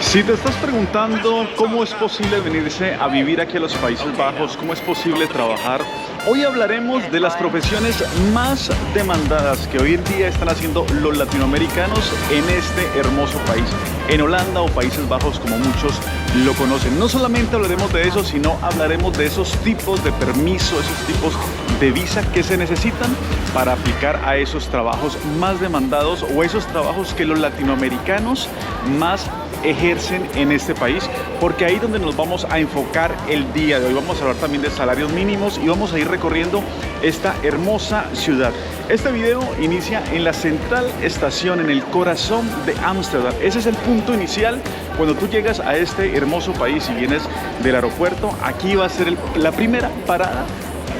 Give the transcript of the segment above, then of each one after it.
Si te estás preguntando cómo es posible venirse a vivir aquí a los Países Bajos, cómo es posible trabajar, hoy hablaremos de las profesiones más demandadas que hoy en día están haciendo los latinoamericanos en este hermoso país, en Holanda o Países Bajos como muchos lo conocen. No solamente hablaremos de eso, sino hablaremos de esos tipos de permiso, esos tipos de visa que se necesitan para aplicar a esos trabajos más demandados o esos trabajos que los latinoamericanos más ejercen en este país, porque ahí es donde nos vamos a enfocar el día de hoy. Vamos a hablar también de salarios mínimos y vamos a ir recorriendo esta hermosa ciudad. Este video inicia en la central estación, en el corazón de Ámsterdam. Ese es el punto inicial. Cuando tú llegas a este hermoso país y vienes del aeropuerto, aquí va a ser la primera parada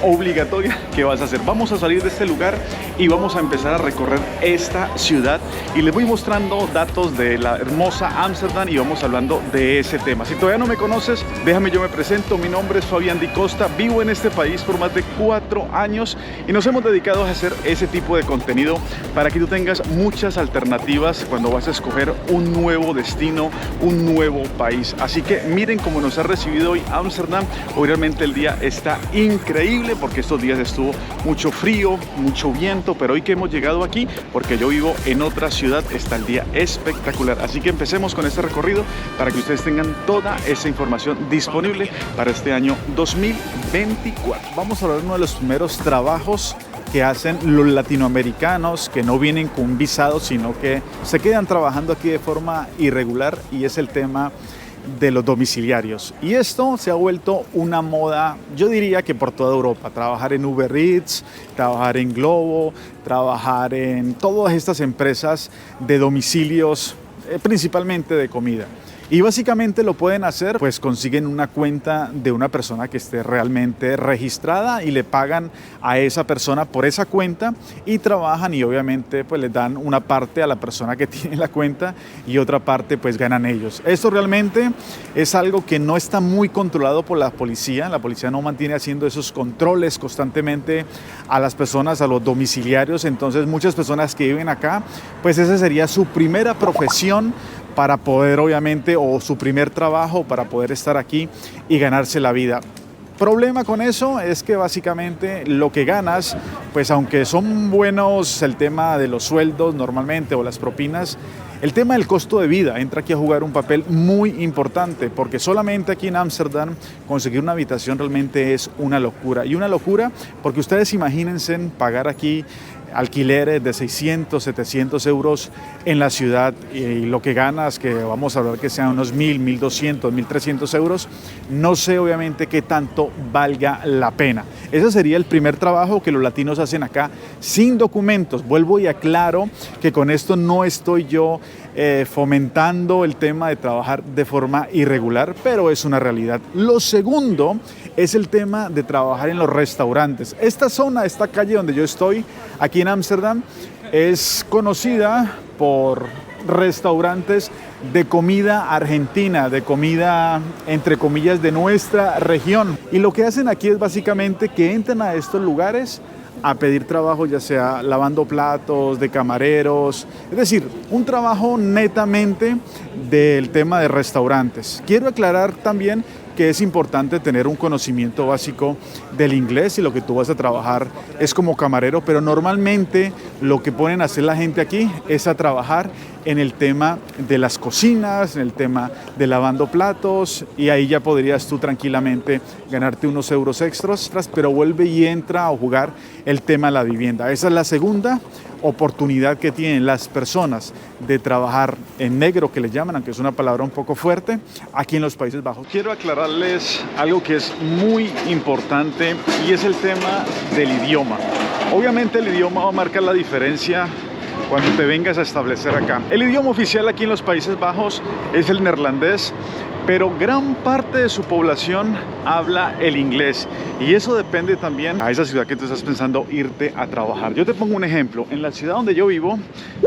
obligatoria que vas a hacer. Vamos a salir de este lugar y vamos a empezar a recorrer esta ciudad y les voy mostrando datos de la hermosa Ámsterdam y vamos hablando de ese tema. Si todavía no me conoces, déjame yo me presento. Mi nombre es Fabián Di Costa, vivo en este país por más de 4 años y nos hemos dedicado a hacer ese tipo de contenido para que tú tengas muchas alternativas cuando vas a escoger un nuevo destino, un nuevo país. Así que miren cómo nos ha recibido hoy Ámsterdam. Hoy realmente el día está increíble porque estos días estuvo mucho frío, mucho viento, pero hoy que hemos llegado aquí, porque yo vivo en otra ciudad, está el día espectacular. Así que empecemos con este recorrido para que ustedes tengan toda esa información disponible para este año 2024. Vamos a hablar de uno de los primeros trabajos que hacen los latinoamericanos que no vienen con visado, sino que se quedan trabajando aquí de forma irregular, y es el tema de los domiciliarios. Y esto se ha vuelto una moda, yo diría que por toda Europa. Trabajar en Uber Eats, trabajar en Glovo, trabajar en todas estas empresas de domicilios, principalmente de comida. Y básicamente lo pueden hacer, pues consiguen una cuenta de una persona que esté realmente registrada y le pagan a esa persona por esa cuenta y trabajan, y obviamente pues les dan una parte a la persona que tiene la cuenta y otra parte pues ganan ellos. Esto realmente es algo que no está muy controlado por la policía. La policía no mantiene haciendo esos controles constantemente a las personas, a los domiciliarios. Entonces muchas personas que viven acá, pues esa sería su primera profesión para poder, obviamente, o su primer trabajo para poder estar aquí y ganarse la vida. Problema con eso es que básicamente lo que ganas, pues aunque son buenos el tema de los sueldos normalmente o las propinas, el tema del costo de vida entra aquí a jugar un papel muy importante, porque solamente aquí en Ámsterdam conseguir una habitación realmente es una locura. Y una locura porque ustedes imagínense pagar aquí alquileres de 600, 700 euros en la ciudad, y lo que ganas, que vamos a hablar que sean unos 1.000, 1.200, 1.300 euros, no sé obviamente qué tanto valga la pena. Ese sería el primer trabajo que los latinos hacen acá sin documentos. Vuelvo y aclaro que con esto no estoy yo fomentando el tema de trabajar de forma irregular, pero es una realidad. Lo segundo es el tema de trabajar en los restaurantes. Esta zona, esta calle donde yo estoy, aquí en Ámsterdam, es conocida por restaurantes de comida argentina, de comida entre comillas de nuestra región. Y lo que hacen aquí es básicamente que entran a estos lugares a pedir trabajo, ya sea lavando platos, de camareros, es decir, un trabajo netamente del tema de restaurantes. Quiero aclarar también que es importante tener un conocimiento básico del inglés, y lo que tú vas a trabajar es como camarero, pero normalmente lo que ponen a hacer la gente aquí es a trabajar en el tema de las cocinas, en el tema de lavando platos, y ahí ya podrías tú tranquilamente ganarte unos euros extras, pero vuelve y entra a jugar el tema de la vivienda. Esa es la segunda oportunidad que tienen las personas de trabajar en negro, que le llaman, aunque es una palabra un poco fuerte, aquí en los Países Bajos. Quiero aclararles algo que es muy importante, y es el tema del idioma. Obviamente el idioma va a marcar la diferencia cuando te vengas a establecer acá. El idioma oficial aquí en los Países Bajos es el neerlandés, pero gran parte de su población habla el inglés y eso depende también a esa ciudad que tú estás pensando irte a trabajar. Yo te pongo un ejemplo. En la ciudad donde yo vivo,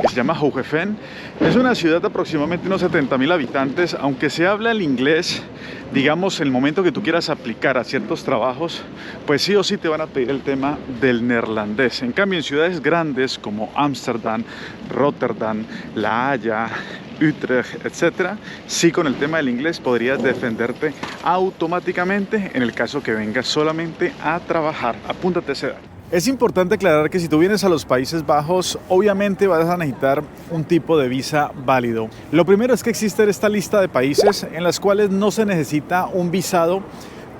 que se llama Hoogeveen, es una ciudad de aproximadamente unos 70.000 habitantes. Aunque se habla el inglés, digamos, el momento que tú quieras aplicar a ciertos trabajos, pues sí o sí te van a pedir el tema del neerlandés. En cambio, en ciudades grandes como Ámsterdam, Rotterdam, La Haya, Utrecht, etcétera, sí, con el tema del inglés podrías defenderte automáticamente en el caso que vengas solamente a trabajar. Apúntate a esa edad. Es importante aclarar que si tú vienes a los Países Bajos, obviamente vas a necesitar un tipo de visa válido. Lo primero es que existe esta lista de países en las cuales no se necesita un visado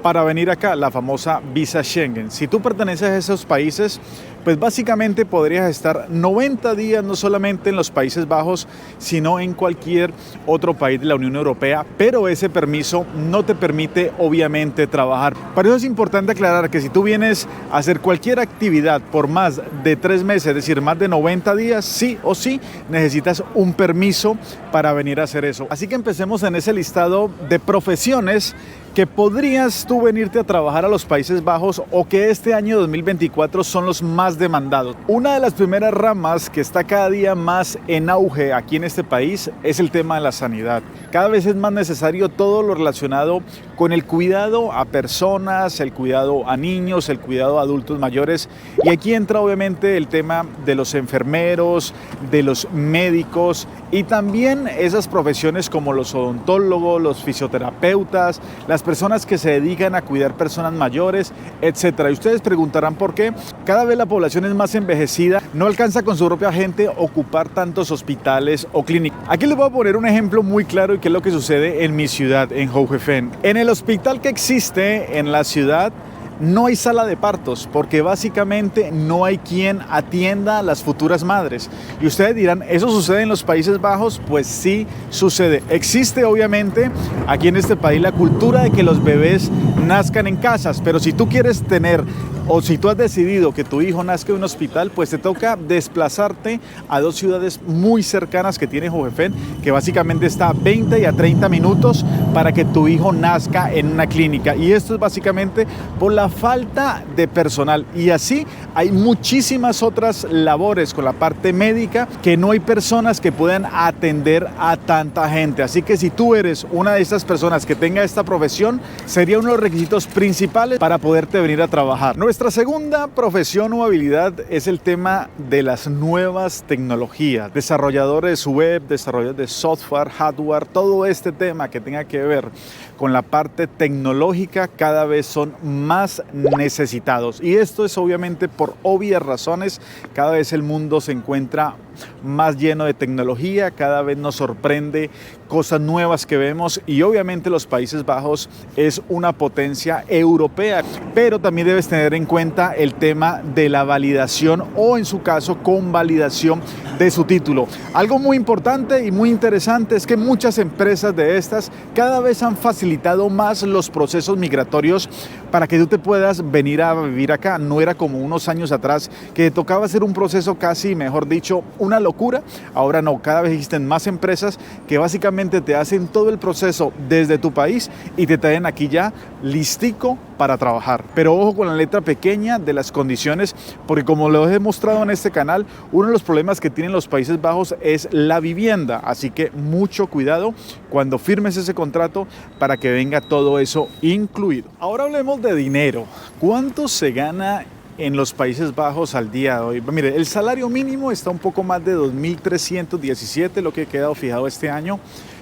para venir acá, la famosa visa Schengen. Si tú perteneces a esos países, pues básicamente podrías estar 90 días no solamente en los Países Bajos, sino en cualquier otro país de la Unión Europea, pero ese permiso no te permite obviamente trabajar. Por eso es importante aclarar que si tú vienes a hacer cualquier actividad por más de 3 meses, es decir, más de 90 días, sí o sí necesitas un permiso para venir a hacer eso. Así que empecemos en ese listado de profesiones que podrías tú venirte a trabajar a los Países Bajos o que este año 2024 son los más demandados. Una de las primeras ramas que está cada día más en auge aquí en este país es el tema de la sanidad. Cada vez es más necesario todo lo relacionado con el cuidado a personas, el cuidado a niños, el cuidado a adultos mayores. Y aquí entra obviamente el tema de los enfermeros, de los médicos y también esas profesiones como los odontólogos, los fisioterapeutas, las personas que se dedican a cuidar personas mayores, etcétera. Y ustedes preguntarán por qué. Cada vez la población es más envejecida, no alcanza con su propia gente ocupar tantos hospitales o clínicas. Aquí les voy a poner un ejemplo muy claro y qué es lo que sucede en mi ciudad, en Hoogeveen. En el hospital que existe en la ciudad, no hay sala de partos porque básicamente no hay quien atienda a las futuras madres. Y ustedes dirán, ¿eso sucede en los Países Bajos? Pues sí sucede. Existe obviamente aquí en este país la cultura de que los bebés nazcan en casas, pero si tú quieres tener o si tú has decidido que tu hijo nazca en un hospital, pues te toca desplazarte a 2 ciudades muy cercanas que tiene Hoogeveen, que básicamente está a 20 y a 30 minutos para que tu hijo nazca en una clínica. Y esto es básicamente por la falta de personal. Y así hay muchísimas otras labores con la parte médica que no hay personas que puedan atender a tanta gente. Así que si tú eres una de estas personas que tenga esta profesión, sería uno de los requisitos principales para poderte venir a trabajar. Nuestra segunda profesión o habilidad es el tema de las nuevas tecnologías. Desarrolladores web, desarrolladores de software, hardware, todo este tema que tenga que ver con la parte tecnológica cada vez son más necesitados. Y esto es obviamente por obvias razones. Cada vez el mundo se encuentra más lleno de tecnología, cada vez nos sorprende cosas nuevas que vemos y obviamente los Países Bajos es una potencia europea, pero también debes tener en cuenta el tema de la validación o en su caso convalidación de su título. Algo muy importante y muy interesante es que muchas empresas de estas cada vez han facilitado más los procesos migratorios para que tú te puedas venir a vivir acá. No era como unos años atrás que tocaba hacer un proceso casi, mejor dicho, una locura. Ahora no, cada vez existen más empresas que básicamente te hacen todo el proceso desde tu país y te traen aquí ya listico para trabajar. Pero ojo con la letra pequeña de las condiciones, porque como lo he mostrado en este canal, uno de los problemas que tienen los Países Bajos es la vivienda. Así que mucho cuidado cuando firmes ese contrato para que venga todo eso incluido. Ahora hablemos de dinero. ¿Cuánto se gana en los Países Bajos al día de hoy? Mire, el salario mínimo está un poco más de 2.317, lo que ha quedado fijado este año.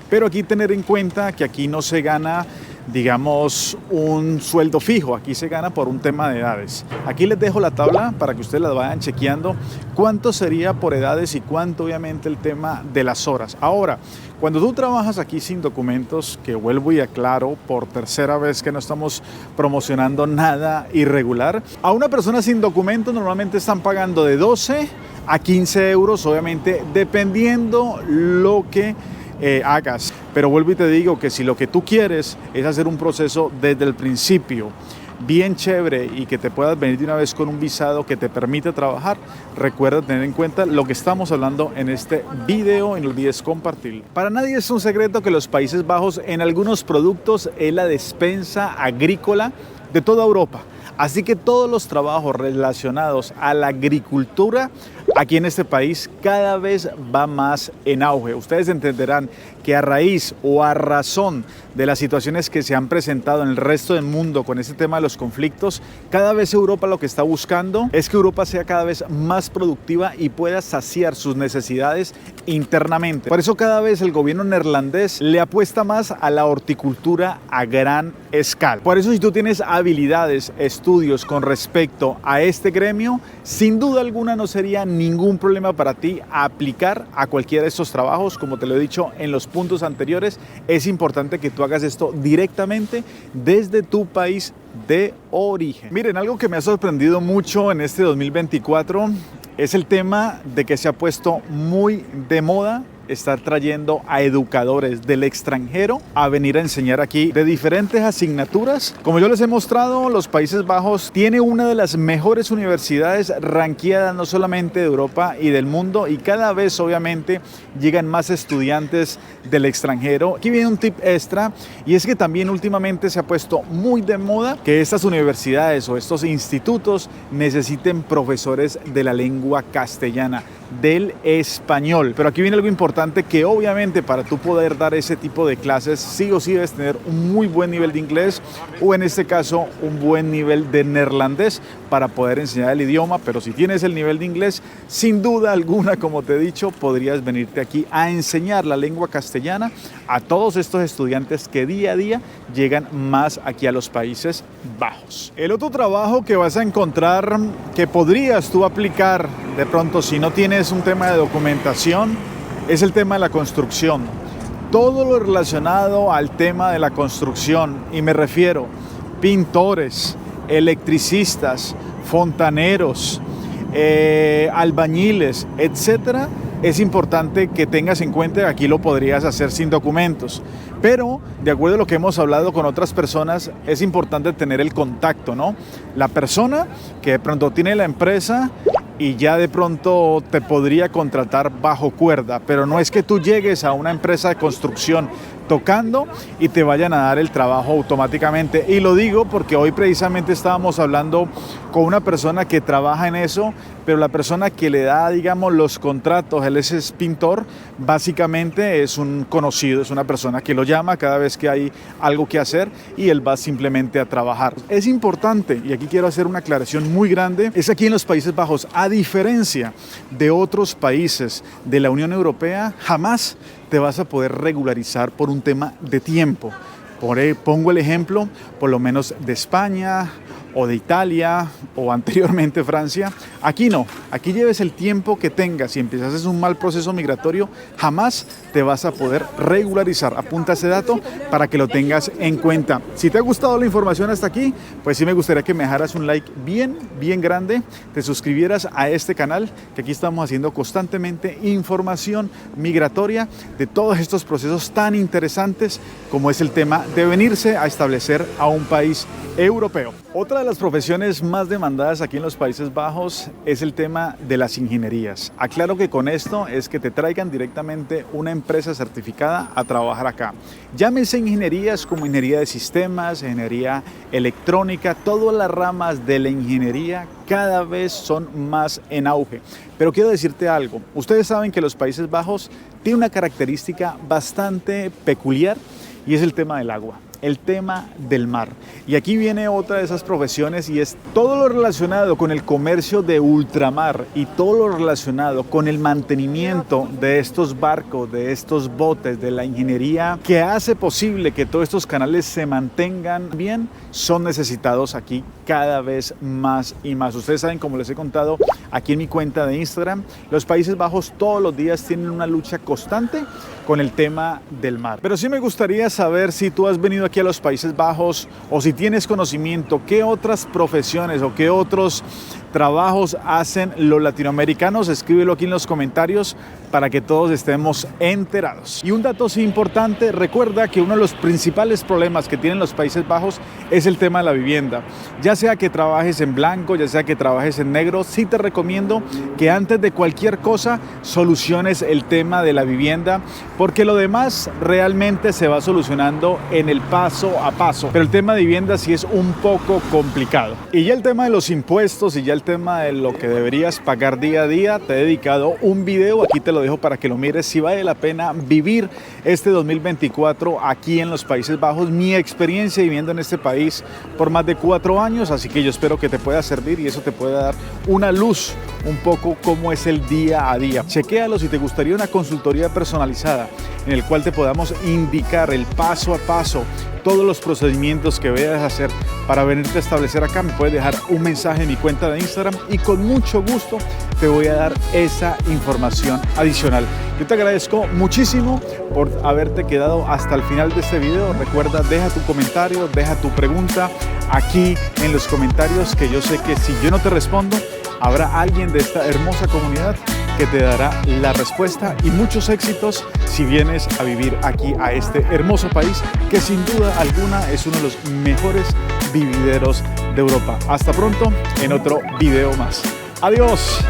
Pero aquí tener en cuenta que aquí no se gana, digamos, un sueldo fijo, aquí se gana por un tema de edades. Aquí les dejo la tabla para que ustedes la vayan chequeando cuánto sería por edades y cuánto obviamente el tema de las horas. Ahora, cuando tú trabajas aquí sin documentos, que vuelvo y aclaro por tercera vez que no estamos promocionando nada irregular, a una persona sin documentos normalmente están pagando de 12 a 15 euros, obviamente dependiendo lo que hagas. Pero vuelvo y te digo que si lo que tú quieres es hacer un proceso desde el principio bien chévere y que te puedas venir de una vez con un visado que te permite trabajar, recuerda tener en cuenta lo que estamos hablando en este video y no olvides compartirlo. Para nadie es un secreto que los Países Bajos en algunos productos es la despensa agrícola de toda Europa. Así que todos los trabajos relacionados a la agricultura aquí en este país cada vez va más en auge. Ustedes entenderán que a raíz o a razón de las situaciones que se han presentado en el resto del mundo con este tema de los conflictos, cada vez Europa lo que está buscando es que Europa sea cada vez más productiva y pueda saciar sus necesidades internamente. Por eso cada vez el gobierno neerlandés le apuesta más a la horticultura a gran escala. Por eso si tú tienes habilidades, estudios con respecto a este gremio, sin duda alguna no sería ningún problema para ti aplicar a cualquiera de estos trabajos. Como te lo he dicho en los puntos anteriores, es importante que tú hagas esto directamente desde tu país de origen. Miren, algo que me ha sorprendido mucho en este 2024 es el tema de que se ha puesto muy de moda estar trayendo a educadores del extranjero a venir a enseñar aquí de diferentes asignaturas. Como yo les he mostrado, los Países Bajos tiene una de las mejores universidades ranqueadas no solamente de Europa y del mundo, y cada vez obviamente llegan más estudiantes del extranjero. Aquí viene un tip extra, y es que también últimamente se ha puesto muy de moda que estas universidades o estos institutos necesiten profesores de la lengua castellana, del español. Pero aquí viene algo importante, que obviamente para tú poder dar ese tipo de clases sí o sí debes tener un muy buen nivel de inglés, o en este caso un buen nivel de neerlandés para poder enseñar el idioma. Pero si tienes el nivel de inglés, sin duda alguna, como te he dicho, podrías venirte aquí a enseñar la lengua castellana a todos estos estudiantes que día a día llegan más aquí a los Países Bajos. El otro trabajo que vas a encontrar que podrías tú aplicar de pronto si no tienes un tema de documentación es el tema de la construcción. Todo lo relacionado al tema de la construcción, y me refiero pintores, electricistas, fontaneros, albañiles, etcétera, es importante que tengas en cuenta que aquí lo podrías hacer sin documentos. Pero, de acuerdo a lo que hemos hablado con otras personas, es importante tener el contacto, ¿no? La persona que de pronto tiene la empresa y ya de pronto te podría contratar bajo cuerda, pero no es que tú llegues a una empresa de construcción tocando y te vayan a dar el trabajo automáticamente. Y lo digo porque hoy precisamente estábamos hablando con una persona que trabaja en eso, pero la persona que le da, digamos, los contratos, él es pintor, básicamente es un conocido, es una persona que lo llama cada vez que hay algo que hacer y él va simplemente a trabajar. Es importante, y aquí quiero hacer una aclaración muy grande, es aquí en los Países Bajos, a diferencia de otros países de la Unión Europea, jamás te vas a poder regularizar por un tema de tiempo. Pongo el ejemplo, por lo menos de España o de Italia o anteriormente Francia. Aquí no, aquí lleves el tiempo que tengas. Si empiezas un mal proceso migratorio, jamás te vas a poder regularizar. Apunta ese dato para que lo tengas en cuenta. Si te ha gustado la información hasta aquí, pues sí me gustaría que me dejaras un like bien grande, te suscribieras a este canal, que aquí estamos haciendo constantemente información migratoria de todos estos procesos tan interesantes como es el tema de venirse a establecer a un país europeo. Otra de las profesiones más demandadas aquí en los Países Bajos es el tema de las ingenierías. Aclaro que con esto es que te traigan directamente una empresa certificada a trabajar acá. Llámese ingenierías como ingeniería de sistemas, ingeniería electrónica, todas las ramas de la ingeniería cada vez son más en auge. Pero quiero decirte algo, ustedes saben que los Países Bajos tienen una característica bastante peculiar y es el tema del agua. El tema del mar. Y aquí viene otra de esas profesiones, y es todo lo relacionado con el comercio de ultramar y todo lo relacionado con el mantenimiento de estos barcos, de estos botes, de la ingeniería que hace posible que todos estos canales se mantengan bien, son necesitados aquí cada vez más y más. Ustedes saben, como les he contado aquí en mi cuenta de Instagram, los Países Bajos todos los días tienen una lucha constante con el tema del mar. Pero sí me gustaría saber si tú has venido aquí a los Países Bajos o si tienes conocimiento, qué otras profesiones o qué otros trabajos hacen los latinoamericanos? Escríbelo aquí en los comentarios para que todos estemos enterados. Y un dato sí importante, recuerda que uno de los principales problemas que tienen los Países Bajos es el tema de la vivienda. Ya sea que trabajes en blanco, ya sea que trabajes en negro, sí te recomiendo que antes de cualquier cosa soluciones el tema de la vivienda, porque lo demás realmente se va solucionando en el paso a paso. Pero el tema de vivienda sí es un poco complicado. Y ya el tema de los impuestos y ya el tema de lo que deberías pagar día a día, te he dedicado un video, aquí te lo dejo para que lo mires, si vale la pena vivir este 2024 aquí en los Países Bajos, mi experiencia viviendo en este país por más de 4 años, así que yo espero que te pueda servir y eso te pueda dar una luz un poco cómo es el día a día. Chequéalo si te gustaría una consultoría personalizada en el cual te podamos indicar el paso a paso todos los procedimientos que debes hacer para venirte a establecer acá. Me puedes dejar un mensaje en mi cuenta de Instagram y con mucho gusto te voy a dar esa información adicional. Yo te agradezco muchísimo por haberte quedado hasta el final de este video. Recuerda, deja tu comentario, deja tu pregunta aquí en los comentarios, que yo sé que si yo no te respondo, habrá alguien de esta hermosa comunidad que te dará la respuesta. Y muchos éxitos si vienes a vivir aquí a este hermoso país que sin duda alguna es uno de los mejores vivideros de Europa. Hasta pronto en otro video más. Adiós.